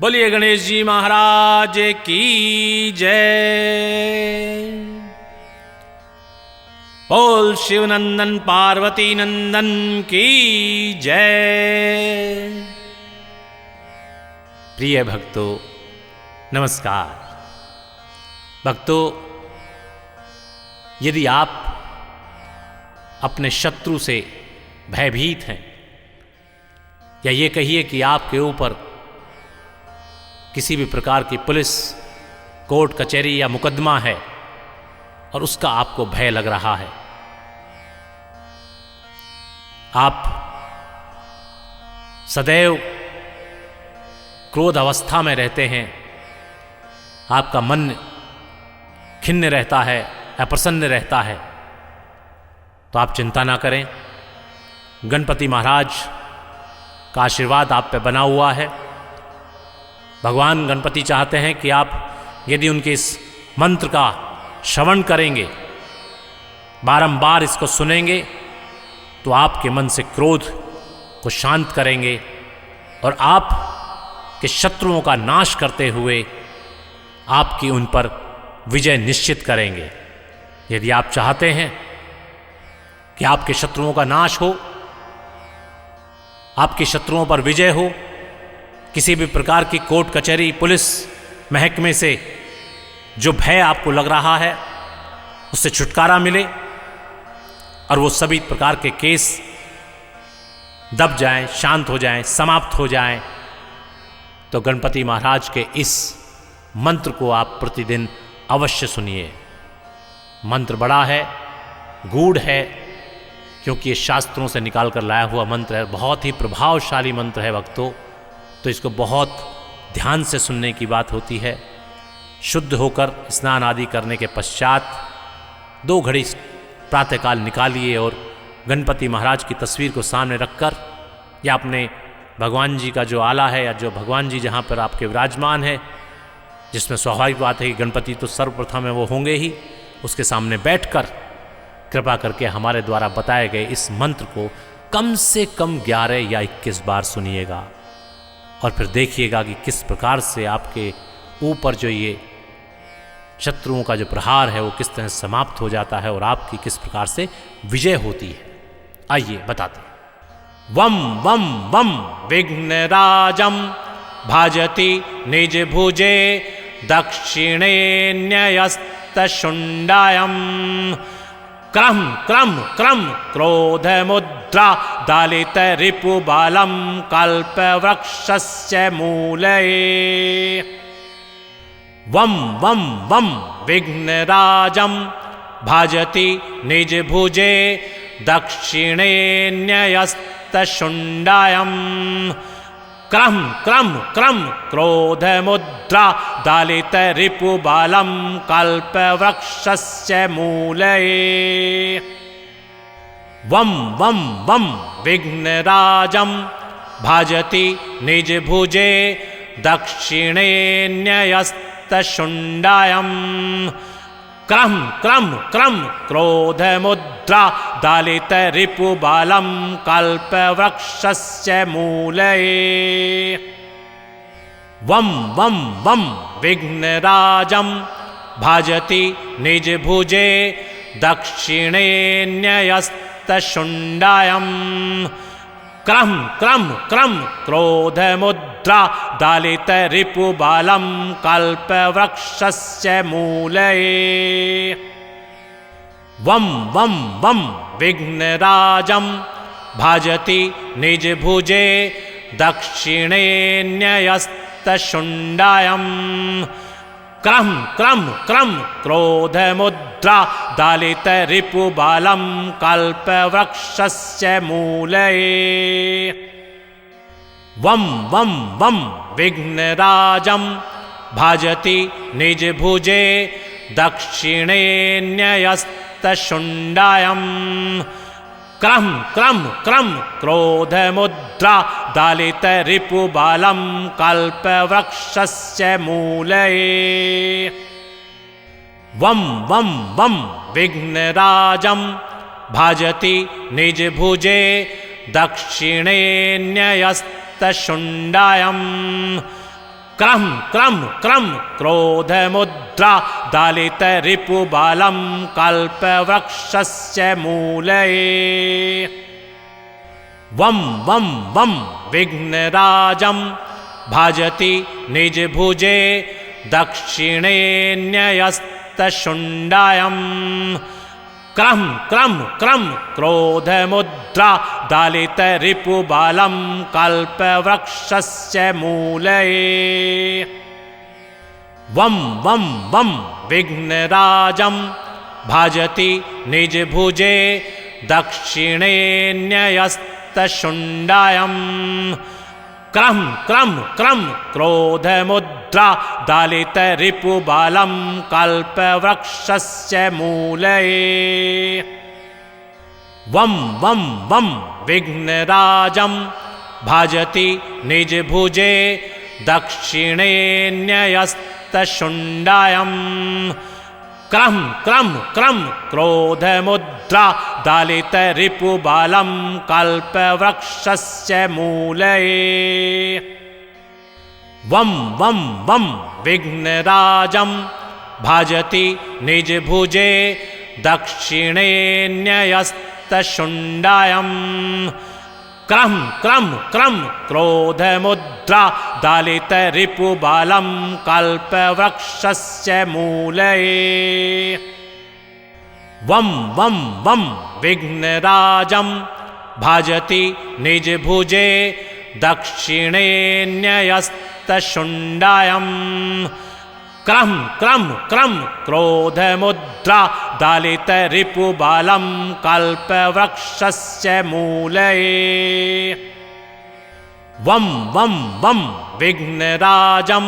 बोलिए गणेश जी महाराज की जय। बोल शिवनंदन पार्वती नंदन की जय। प्रिय भक्तों नमस्कार। भक्तों, यदि आप अपने शत्रु से भयभीत हैं या ये कहिए कि आपके ऊपर किसी भी प्रकार की पुलिस, कोर्ट कचहरी या मुकदमा है और उसका आपको भय लग रहा है, आप सदैव क्रोध अवस्था में रहते हैं, आपका मन खिन्न रहता है, अप्रसन्न रहता है, तो आप चिंता ना करें। गणपति महाराज का आशीर्वाद आप पे बना हुआ है। भगवान गणपति चाहते हैं कि आप यदि उनके इस मंत्र का श्रवण करेंगे, बारंबार इसको सुनेंगे, तो आपके मन से क्रोध को शांत करेंगे और आप के शत्रुओं का नाश करते हुए आपकी उन पर विजय निश्चित करेंगे। यदि आप चाहते हैं कि आपके शत्रुओं का नाश हो, आपके शत्रुओं पर विजय हो, किसी भी प्रकार की कोर्ट कचहरी पुलिस महकमे से जो भय आपको लग रहा है उससे छुटकारा मिले और वो सभी प्रकार के केस दब जाएं, शांत हो जाएं, समाप्त हो जाएं, तो गणपति महाराज के इस मंत्र को आप प्रतिदिन अवश्य सुनिए। मंत्र बड़ा है, गूढ़ है, क्योंकि ये शास्त्रों से निकाल कर लाया हुआ मंत्र है। बहुत ही प्रभावशाली मंत्र है भक्तों, तो इसको बहुत ध्यान से सुनने की बात होती है। शुद्ध होकर स्नान आदि करने के पश्चात 2 घड़ी प्रातःकाल निकालिए और गणपति महाराज की तस्वीर को सामने रखकर या अपने भगवान जी का जो आला है या जो भगवान जी जहाँ पर आपके विराजमान है, जिसमें स्वाभाविक बात है कि गणपति तो सर्वप्रथम है, वो होंगे ही, उसके सामने बैठकर कृपा करके हमारे द्वारा बताए गए इस मंत्र को कम से कम 11 या 21 बार सुनिएगा और फिर देखिएगा कि किस प्रकार से आपके ऊपर जो ये शत्रुओं का जो प्रहार है वो किस तरह समाप्त हो जाता है और आपकी किस प्रकार से विजय होती है। आइए बताते हैं। वम वम वम विघ्नराजम भाजति निज भुजे दक्षिणे न्यस्तशुण्डायम क्रम क्रम क्रम क्रोध मुद्रा दालित रिपुबालम कल्पवृक्षस्य मूले। वम वम वम विघ्नराजम भाजति निज भुजे दक्षिणे न्यस्तशुण्डायम क्रम क्रम क्रम क्रोध मुद्रा दालित रिपुबालम कल्पवृक्षस्य मूले। वम वम वम विघ्नराजम भाजति निज भुजे दक्षिणे न्यस्तशुण्डायम क्रम क्रम क्रम क्रोध मुद्रा दालित रिपुबालम कल्पवृक्षस्य मूले। वम वम वम विघ्नराजम भाजति निज भुजे दक्षिणे न्यस्तशुण्डायम क्रम क्रम क्रम क्रोध मुद्रा दालित रिपुबालम कल्पवृक्षस्य मूले। वम वम वम विघ्नराजम भाजति निज भुजे दक्षिणे न्यस्तशुण्डायम क्रम क्रम क्रम क्रोध मुद्रा दालित रिपुबालम कल्पवृक्षस्य मूले। वम वम वम विघ्नराजम भाजति निज भुजे दक्षिणे न्यस्तशुण्डायम क्रम क्रम क्रम क्रोध मुद्रा दालित रिपुबालम कल्पवृक्षस्य मूले। वम वम वम विघ्नराजम भाजति निज भुजे दक्षिणे न्यस्तशुण्डायम क्रम क्रम क्रम क्रोधमुद्रा दालितरिपुबालं कल्पवृक्षस्य मूले वं वं वं विघ्नराजं भजति निजभुजे दक्षिणे न्यस्तशुण्डायम् क्रम क्रम क्रम क्रोधमुद्रा दालितरिपुबालं कल्पवृक्षस्य मूले वं वं वं विघ्नराजं भजति निजभुजे दक्षिणे न्यस्तशुण्डायम् क्रम क्रम क्रम क्रोधमुद्रा दालितरिपुबालं कल्पवृक्षस्य मूले वं वं वं विघ्नराजं भजति निजभुजे दक्षिणे न्यस्तशुण्डायम् क्रम क्रम क्रम क्रोधमुद्रा दालितरिपुबालं कल्पवृक्षस्य मूले वं वं वं विघ्नराजं भजति निजभुजे दक्षिणे न्यस्तशुण्डायम् क्रम क्रम क्रम क्रोधमुद्रा दालितरिपुबालं कल्पवृक्षस्य मूले वं वं वं विघ्नराजं भजति निजभुजे दक्षिणे न्यस्तशुण्डायम् क्रम क्रम क्रम क्रोधमुद्रा दालितरिपुबालं कल्पवृक्षस्य मूले वं वं वं विघ्नराजं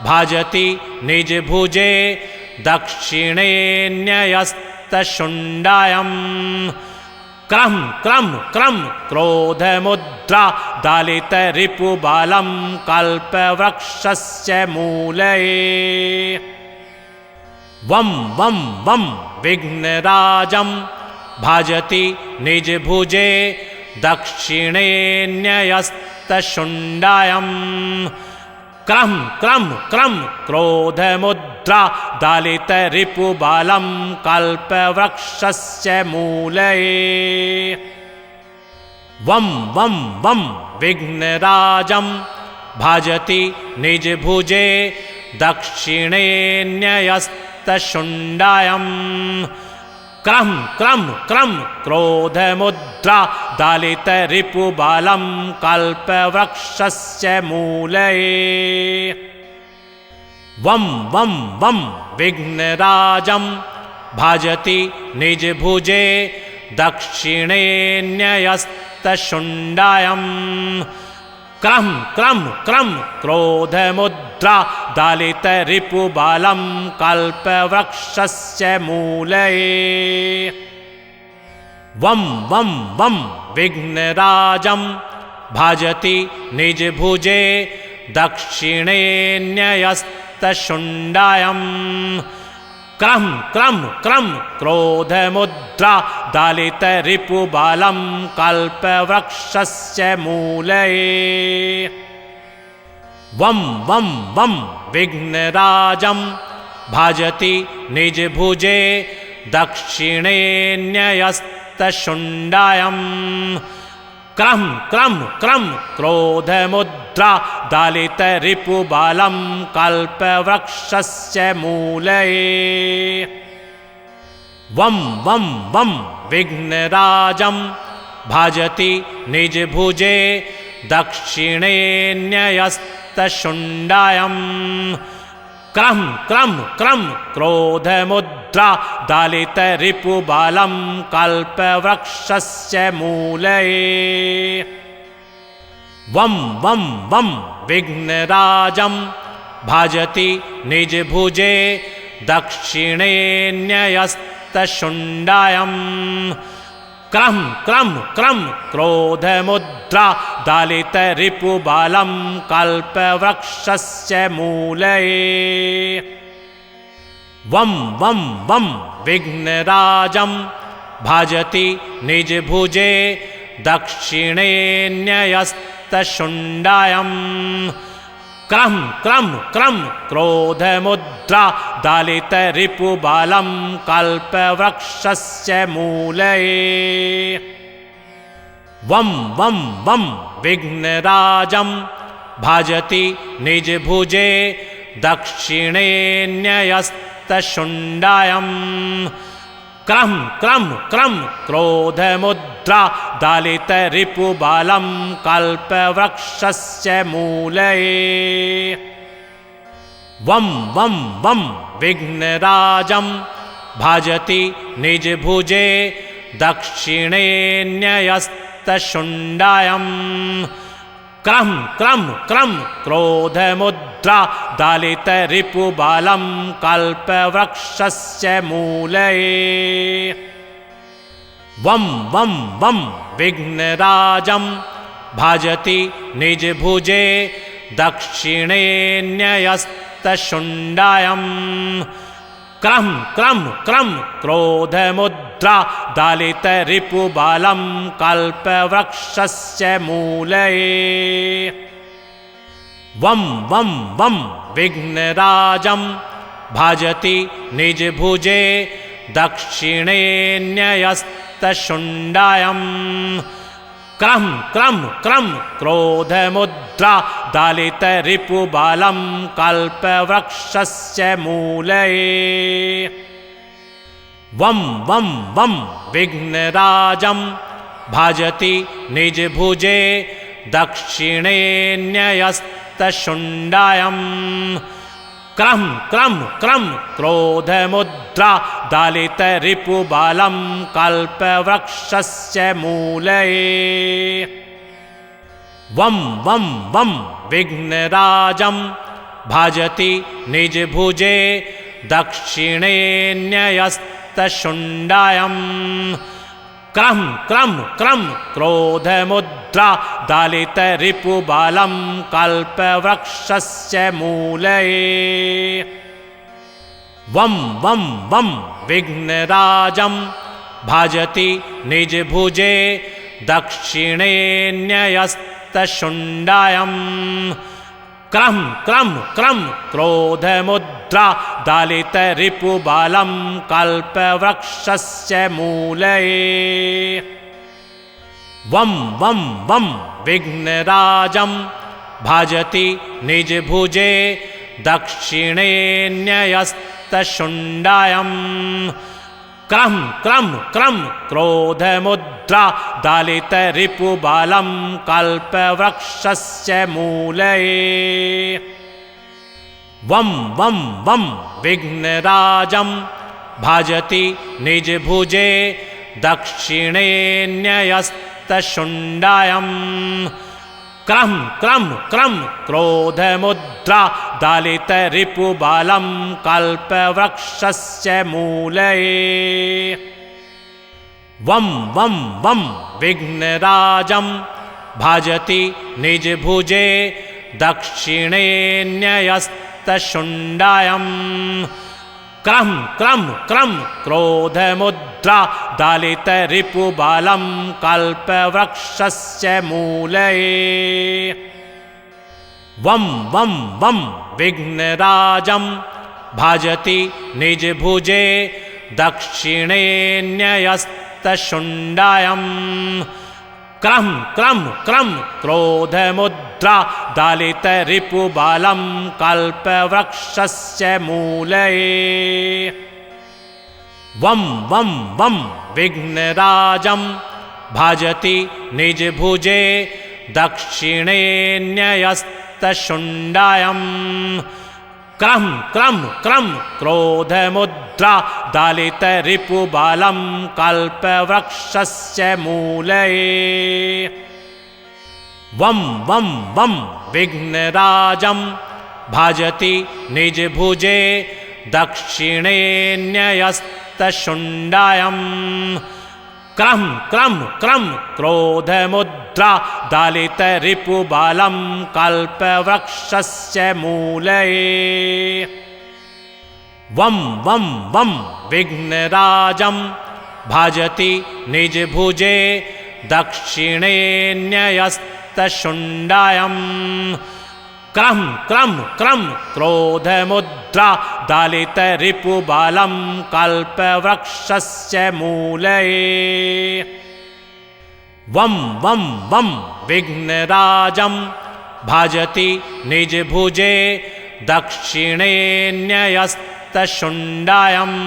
भजति निजभुजे दक्षिणे न्यस्तशुण्डायम् क्रम क्रम क्रम क्रोधमुद्रा दालितरिपुबालं कल्पवृक्षस्य मूले वं वं वं विघ्नराजं भजति निजभुजे दक्षिणे न्यस्तशुण्डायम् क्रम क्रम क्रम क्रोधमुद्रा दालितरिपुबालं कल्पवृक्षस्य मूले वं वं वं विघ्नराजं भजति निजभुजे दक्षिणे न्यस्तशुण्डायम् क्रम क्रम क्रम क्रोधमुद्रा दालितरिपुबालं कल्पवृक्षस्य मूले वं वं वं विघ्नराजं भजति निजभुजे दक्षिणे न्यस्तशुण्डायम् क्रम क्रम क्रम क्रोधमुद्रा दालितरिपुबालं कल्पवृक्षस्य मूले वं वं वं विघ्नराजं भजति निजभुजे दक्षिणे न्यस्तशुण्डायम् क्रम क्रम क्रम क्रोधमुद्रा दालितरिपुबालं कल्पवृक्षस्य मूले वं वं वं विघ्नराजं भजति निजभुजे दक्षिणे न्यस्तशुण्डायम् क्रम क्रम क्रम क्रोधमुद्रा दालितरिपुबालं कल्पवृक्षस्य मूले वं वं वं विघ्नराजं भजति निजभुजे दक्षिणे न्यस्तशुण्डायम् क्रम क्रम क्रम क्रोधमुद्रा दालितरिपुबालं कल्पवृक्षस्य मूले वं वं वं विघ्नराजं भजति निजभुजे दक्षिणे न्यस्तशुण्डायम् क्रम क्रम क्रम क्रोधमुद्रा दालितरिपुबालं कल्पवृक्षस्य मूले वं वं वं विघ्नराजं भजति निजभुजे दक्षिणे न्यस्तशुण्डायम् क्रम क्रम क्रम क्रोधमुद्रा दलितरिपुबलं कल्पवृक्षस्य मूले वं वं वं विघ्नराजं भजति निजभुजे दक्षिणे न्यस्तशुण्डायम् क्रम क्रम क्रम क्रोधमुद्रा दलितरिपुबलं कल्पवृक्षस्य मूले वं वं वं विघ्नराजं भजति निजभुजे दक्षिणे न्यस्तशुण्डायम् क्रम क्रम क्रम क्रोधमुद्रा दलितरिपुबलं कल्पवृक्षस्य मूले वं वं वं विघ्नराजं भजति निजभुजे दक्षिणे न्यस्तशुण्डायम् क्रम क्रम क्रम क्रोधमुद्रा दलितरिपुबलं कल्पवृक्षस्य मूले वं वं वं विघ्नराजं भजति निजभुजे दक्षिणे न्यस्तशुण्डायम् क्रम क्रम क्रम क्रोधमुद्रा दलितरिपुबलं कल्पवृक्षस्य मूले वं वं वं विघ्नराजं भजति निजभुजे दक्षिणे न्यस्तशुण्डायम् क्रम क्रम क्रम क्रोधमुद्रा दलितरिपुबलं कल्पवृक्षस्य मूले वं वं वं विघ्नराजं भजति निजभुजे दक्षिणे न्यस्तशुण्डायम् क्रम क्रम क्रम क्रोधमुद्रा दलितरिपुबलं कल्पवृक्षस्य मूले वं वं वं विघ्नराजं भजति निजभुजे दक्षिणे न्यस्तशुण्डायम् क्रम क्रम क्रम क्रोधमुद्रा दलितरिपुबलं कल्पवृक्षस्य मूले वं वं वं विघ्नराजं भजति निजभुजे दक्षिणे न्यस्तशुण्डायम् क्रम क्रम क्रम क्रोधमुद्रा दलितरिपुबलं कल्पवृक्षस्य मूले वं वं वं विघ्नराजं भजति निजभुजे दक्षिणे न्यस्तशुण्डायम् क्रम क्रम क्रम क्रोधमुद्रा दलितरिपुबलं कल्पवृक्षस्य मूले वं वं वं विघ्नराजं भजति निजभुजे दक्षिणे न्यस्तशुण्डायम् क्रम क्रम क्रम क्रोधमुद्रा दलितरिपुबलं कल्पवृक्षस्य मूले वं वं वं विघ्नराजं भजति निजभुजे दक्षिणे न्यस्तशुण्डायम् क्रम क्रम क्रम क्रोधमुद्रा दलितरिपुबलं कल्पवृक्षस्य मूले वं वं वं विघ्नराजं भजति निजभुजे दक्षिणे न्यस्तशुण्डायम् क्रम क्रम क्रम क्रोधमुद्रा दलितरिपुबलं कल्पवृक्षस्य मूले वं वं वं विघ्नराजं भजति निजभुजे दक्षिणे न्यस्तशुण्डायम् क्रम क्रम क्रम क्रोधमुद्रा दलितरिपुबलं कल्पवृक्षस्य मूले वं वं वं विघ्नराजं भजति निजभुजे दक्षिणे न्यस्तशुण्डायम् क्रम क्रम क्रम क्रोधमुद्रा दालित रिपुबालं कल्पवृक्षस्य मूले वं वं वं विघ्नराजं भजति निजभुजे दक्षिणे न्यस्तशुण्डायम्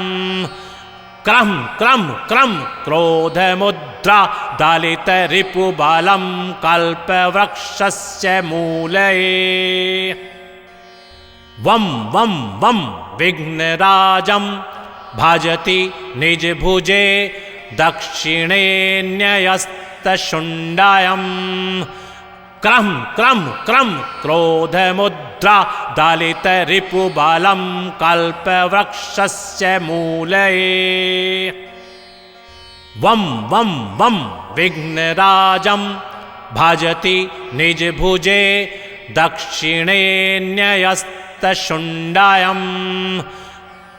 क्रम क्रम क्रम क्रोधमुद्रा दालित रिपुबालं कल्पवृक्षस्य मूले वं वं वं विघ्नराजं भजति निजभुजे दक्षिणे न्यस्तशुण्डायम् क्रम क्रम क्रम क्रोधमुद्रा दालित रिपुबालं कल्पवृक्षस्य मूले वं वं वं विघ्नराजं भजति निजभुजे दक्षिणे न्यस्तशुण्डायम्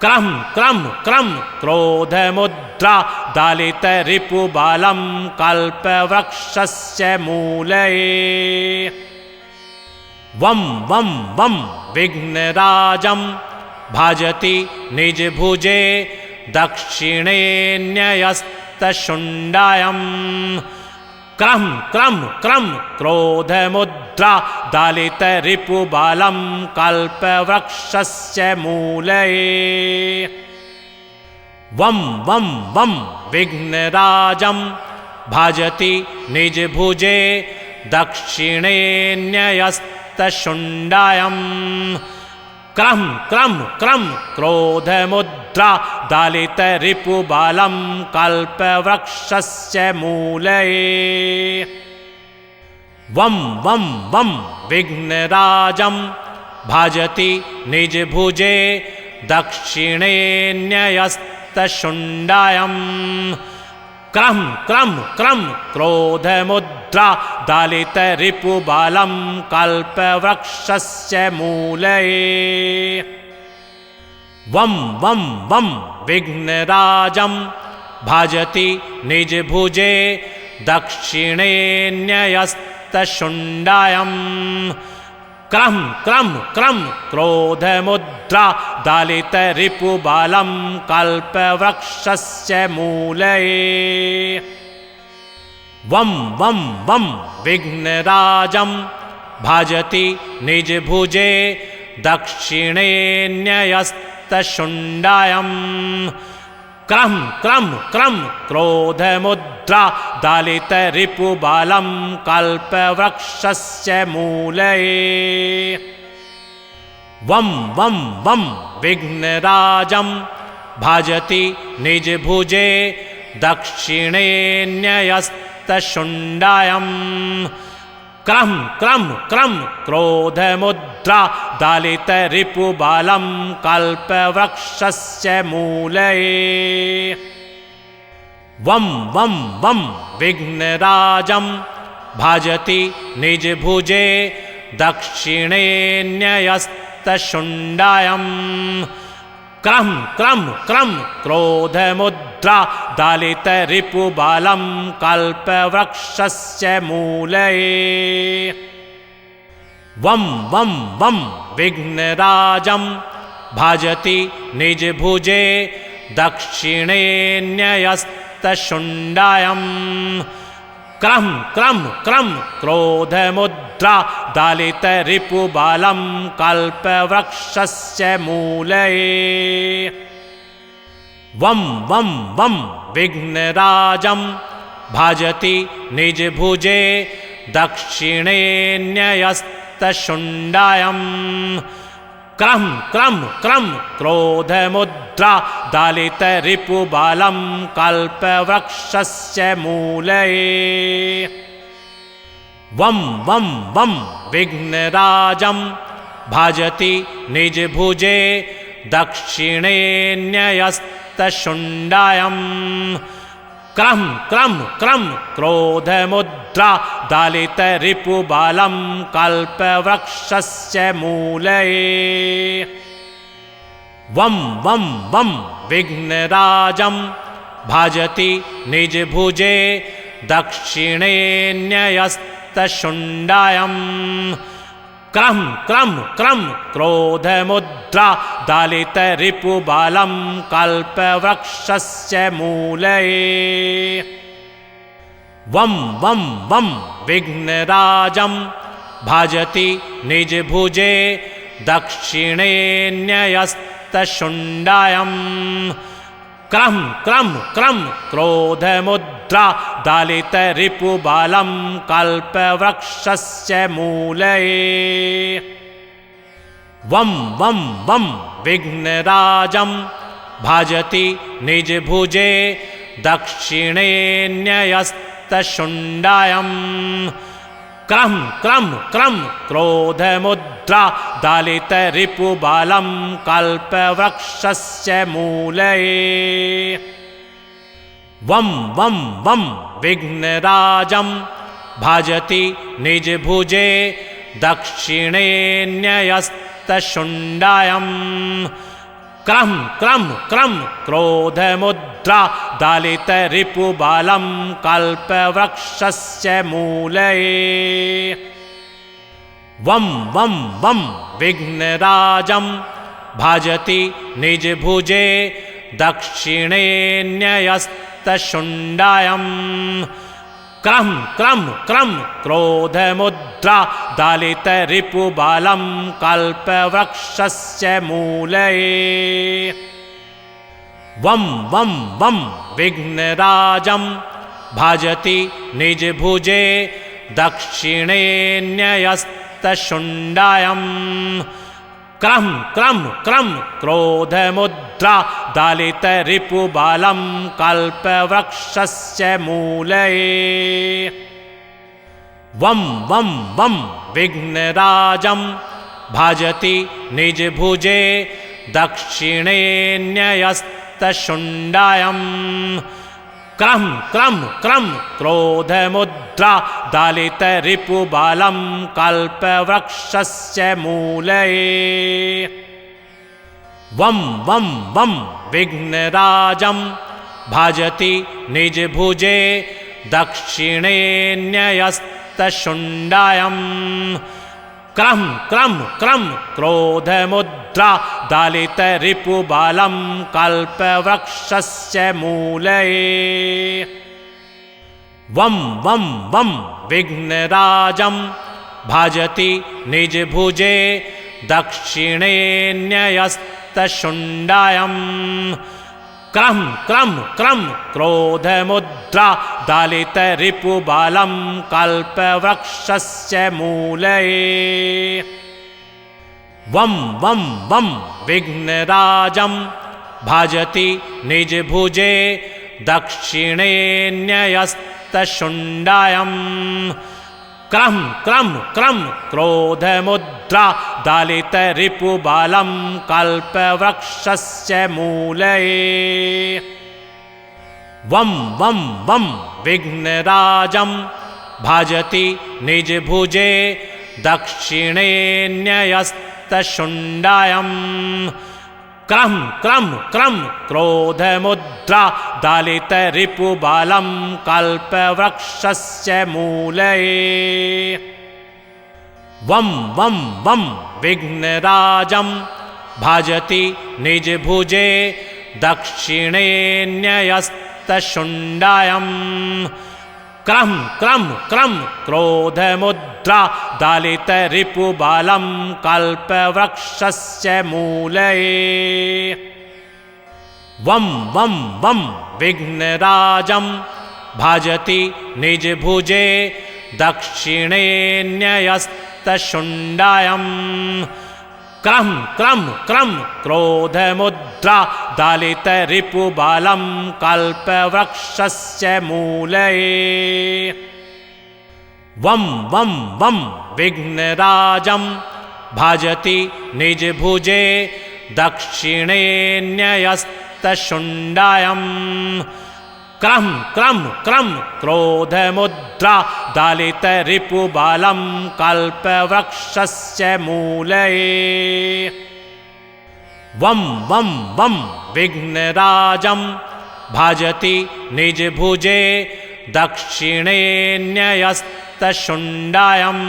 क्रम क्रम क्रम क्रोधमुद्रा दालित रिपुबालं कल्पवृक्षस्य मूले वं वं वं विघ्नराजं भजति निजभुजे दक्षिणे न्यस्तशुण्डायम् क्रम क्रम क्रम क्रोधमुद्रा दालित रिपुबालं कल्पवृक्षस्य मूले वं वं वं विघ्नराजं भजति निजभुजे दक्षिणे न्यस्तशुण्डायम् क्रम क्रम क्रम क्रोधमुद्रा दालित रिपुबालं कल्पवृक्षस्य मूले वं वं वं विघ्नराजं भजति निजभुजे दक्षिणे न्यस्तशुण्डायम् क्रम क्रम क्रम क्रोधमुद्रा दालित रिपुबालं कल्पवृक्षस्य मूले वं वं वं विघ्नराजं भजति निजभुजे दक्षिणे न्यस्तशुण्डायम् क्रम क्रम क्रम क्रोधमुद्रा दालित रिपुबालं कल्पवृक्षस्य मूले वं वं वं विघ्नराजं भजति निजभुजे दक्षिणे न्यस्तशुण्डायम् क्रम क्रम क्रम क्रोधमुद्रा दालित रिपुबालं कल्पवृक्षस्य मूले वं वं वं विघ्नराजं भजति निजभुजे दक्षिणे न्यस्तशुण्डायम् क्रम क्रम क्रम क्रोधमुद्रा दालित रिपुबालं कल्पवृक्षस्य मूले वं वं वं विघ्नराजं भजति निजभुजे दक्षिणे न्यस्तशुण्डायम् क्रम क्रम क्रम क्रोधमुद्रा दालित रिपुबालं कल्पवृक्षस्य मूले वं वं वं विघ्नराजं भजति निजभुजे दक्षिणे न्यस्तशुण्डायम् क्रम क्रम क्रम क्रोधमुद्रा दालित रिपुबालं कल्पवृक्षस्य मूले वं वं वं विघ्नराजं भजति निजभुजे दक्षिणे न्यस्तशुण्डायम् क्रम क्रम क्रम क्रोधमुद्रा दालित रिपुबालं कल्पवृक्षस्य मूले वं वं वं विघ्नराजं भजति निजभुजे दक्षिणे न्यस्तशुण्डायम् क्रम क्रम क्रम क्रोधमुद्रा दालित रिपुबालं कल्पवृक्षस्य मूले वं वं वं विघ्नराजं भजति निजभुजे दक्षिणे न्यस्तशुण्डायम् क्रम क्रम क्रम क्रोधमुद्रा दलितरिपुबलं कल्पवृक्षस्य मूले वं वं वं विघ्नराजं भजति निजभुजे दक्षिणे न्यस्तशुण्डायं क्रम क्रम क्रम क्रोधमुद्रा दलितरिपुबलं कल्पवृक्षस्य मूले वं वं वं विघ्नराजं भजति निजभुजे दक्षिणे न्यस्तशुण्डायं क्रम क्रम क्रम क्रोधमुद्रा दलितरिपुबलं कल्पवृक्षस्य मूले वं वं वं विघ्नराजं भजति निजभुजे दक्षिणे न्यस्तशुण्डायं क्रम क्रम क्रम क्रोधमुद्रा दलितरिपुबलं कल्पवृक्षस्य मूले वं वं वं विघ्नराजं भजति निजभुजे दक्षिणे न्यस्तशुण्डायं क्रम क्रम क्रम क्रोधमुद्रा दलितरिपुबलं कल्पवृक्षस्य मूले वं वं वं विघ्नराजं भजति निजभुजे दक्षिणे न्यस्तशुण्डायं क्रम क्रम क्रम क्रोधमुद्रा दलितरिपुबलं कल्पवृक्षस्य मूले वं वं वं विघ्नराजं भजति निजभुजे दक्षिणे न्यस्तशुण्डायं क्रम क्रम क्रम क्रोधमुद्रा दलितरिपुबलं कल्पवृक्षस्य मूले वं वं वं विघ्नराजं भजति निजभुजे दक्षिणे न्यस्तशुण्डायं क्रम क्रम क्रम क्रोधमुद्रा दलितरिपुबलं कल्पवृक्षस्य मूले वं वं वं विघ्नराजं भजति निजभुजे दक्षिणे न्यस्तशुण्डायं क्रम क्रम क्रम क्रोधमुद्रा दलितरिपुबलं कल्पवृक्षस्य मूले वं वं वं विघ्नराजं भजति निजभुजे दक्षिणे न्यस्तशुण्डायं क्रम क्रम क्रम क्रोधमुद्रा दलितरिपुबलं कल्पवृक्षस्य मूले वं वं वं विघ्नराजं भजति निजभुजे दक्षिणे न्यस्तशुण्डायं क्रम क्रम क्रम क्रोधमुद्रा दलितरिपुबलं कल्पवृक्षस्य मूले वं वं वं विघ्नराजं भजति निजभुजे दक्षिणे न्यस्तशुण्डायं क्रम क्रम क्रम क्रोधमुद्रा दलितरिपुबलं कल्पवृक्षस्य मूले वं वं वं विघ्नराजं भजति निजभुजे दक्षिणे न्यस्तशुण्डायं क्रम क्रम क्रम क्रोधमुद्रा दलितरिपुबलं कल्पवृक्षस्य मूले वं वं वं विघ्नराजं भजति निजभुजे दक्षिणे न्यस्तशुण्डायं क्रम क्रम क्रम क्रोधमुद्रा दलितरिपुबलं कल्पवृक्षस्य मूले वं वं वं विघ्नराजं भजति निजभुजे दक्षिणे न्यस्तशुण्डायं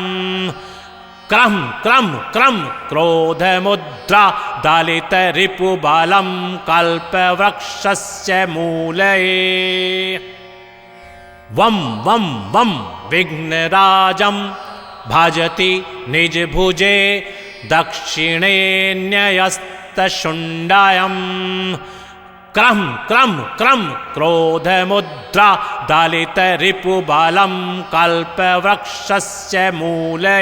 क्रम क्रम क्रम क्रोधमुद्रा दालितरिपुबालं कल्पवृक्षस्य मूले वं वं वं विघ्नराजं भजति निजभुजे दक्षिणे न्यस्तशुण्डायं क्रम क्रम क्रम क्रोधमुद्रा दालितरिपुबालं कल्पवृक्षस्य मूले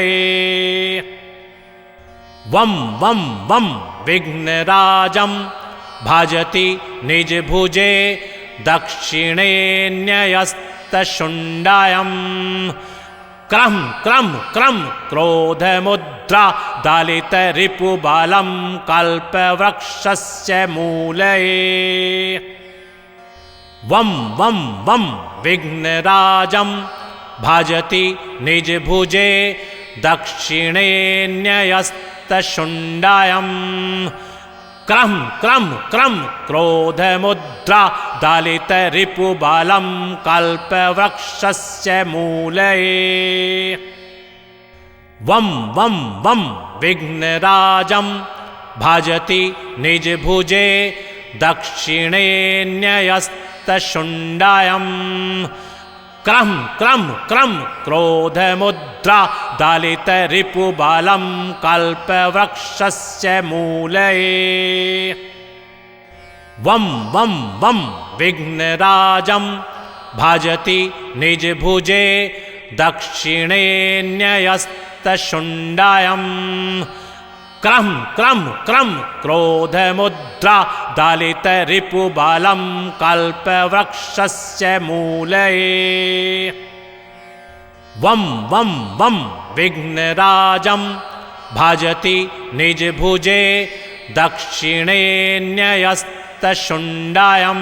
वं वं वं विघ्नराजं भजति निजभुजे दक्षिणे न्यस्तशुण्डायं क्रम क्रम क्रम क्रोधमुद्रा दालितरिपुबालं कल्पवृक्षस्य मूले वं वं वं विघ्नराजं भजति निजभुजे दक्षिणे न्यस्तशुण्डायं क्रम क्रम क्रम क्रोधमुद्रा दालितरिपुबालं कल्पवृक्षस्य मूले वं वं वं विघ्नराजं भजति निजभुजे दक्षिणे न्यस्तशुण्डायं क्रम क्रम क्रम क्रोधमुद्रा दालितरिपुबालं कल्पवृक्षस्य मूले वं वं वं विघ्नराजं भजति निजभुजे दक्षिणे न्यस्तशुण्डायं क्रम क्रम क्रम क्रोधमुद्रा दालितरिपुबालं कल्पवृक्षस्य मूले वं वं वं विघ्नराजं भजति निजभुजे दक्षिणे न्यस्तशुण्डायं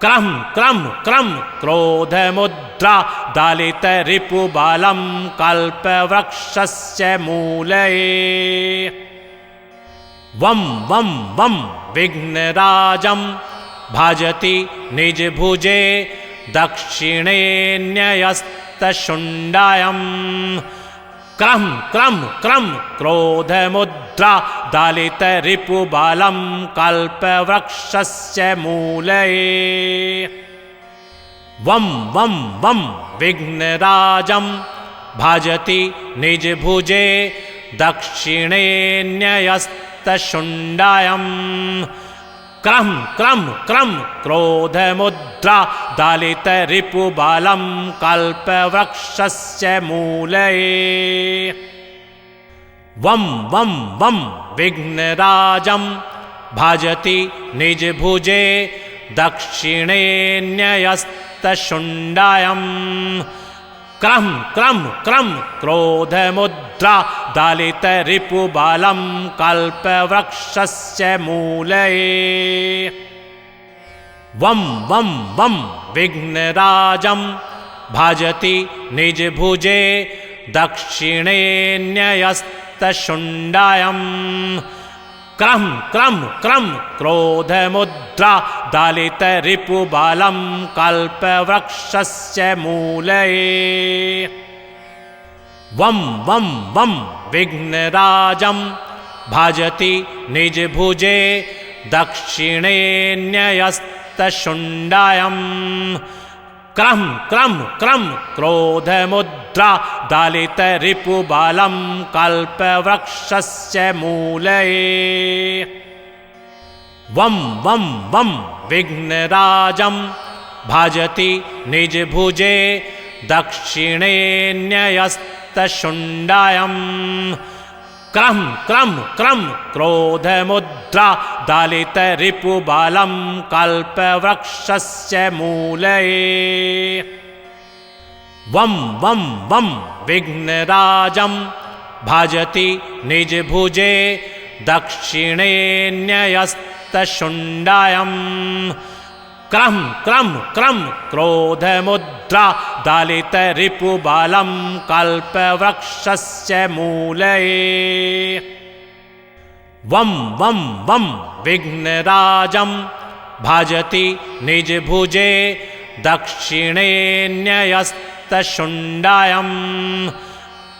क्रम क्रम क्रम क्रोधमुद्रा दालितरिपुबालं कल्पवृक्षस्य मूले वं वं वं विघ्नराजं भजति निजभुजे दक्षिणे न्यस्तशुण्डायं क्रम क्रम क्रम क्रोधमुद्रा दालितरिपुबालं कल्पवृक्षस्य मूले वं वं वं विघ्नराजं भजति निजभुजे दक्षिणे न्यस्तशुण्डायं क्रम क्रम क्रम क्रोधमुद्रा दालितरिपुबालं कल्पवृक्षस्य मूले वं वं वं विघ्नराजं भजति निजभुजे दक्षिणे न्यस्तशुण्डायं क्रम क्रम क्रम क्रोधमुद्रा दालितरिपुबालं कल्पवृक्षस्य मूले वं वं वं विघ्नराजं भजति निजभुजे दक्षिणे न्यस्तशुण्डायं क्रम क्रम क्रम क्रोधमुद्रा दालितरिपुबालं कल्पवृक्षस्य मूले वं वं वं विघ्नराजं भजति निजभुजे दक्षिणे न्यस्तशुण्डायं क्रम क्रम क्रम क्रोधमुद्रा दालितरिपुबालं कल्पवृक्षस्य मूले वं वं वं विघ्नराजं भजति निजभुजे दक्षिणे न्यस्तशुण्डायं क्रम क्रम क्रम क्रोधमुद्रा दालितरिपुबालं कल्पवृक्षस्य मूले वं वं वं विघ्नराजं भजति निजभुजे दक्षिणे न्यस्तशुण्डायं क्रम क्रम क्रम क्रोधमुद्रा दालितरिपुबालं कल्पवृक्षस्य मूले वं वं वं विघ्नराजं भजति निजभुजे दक्षिणे न्यस्तशुण्डायं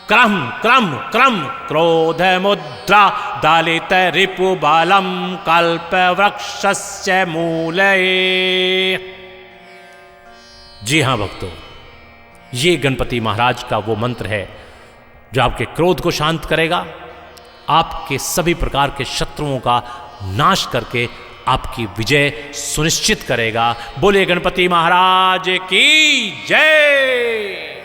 क्रम क्रम क्रम क्रोध मुद्रा दालित रिपु बालम कल्प वृक्षस्य मूले। जी हां भक्तों, ये गणपति महाराज का वो मंत्र है जो आपके क्रोध को शांत करेगा, आपके सभी प्रकार के शत्रुओं का नाश करके आपकी विजय सुनिश्चित करेगा। बोले गणपति महाराज की जय।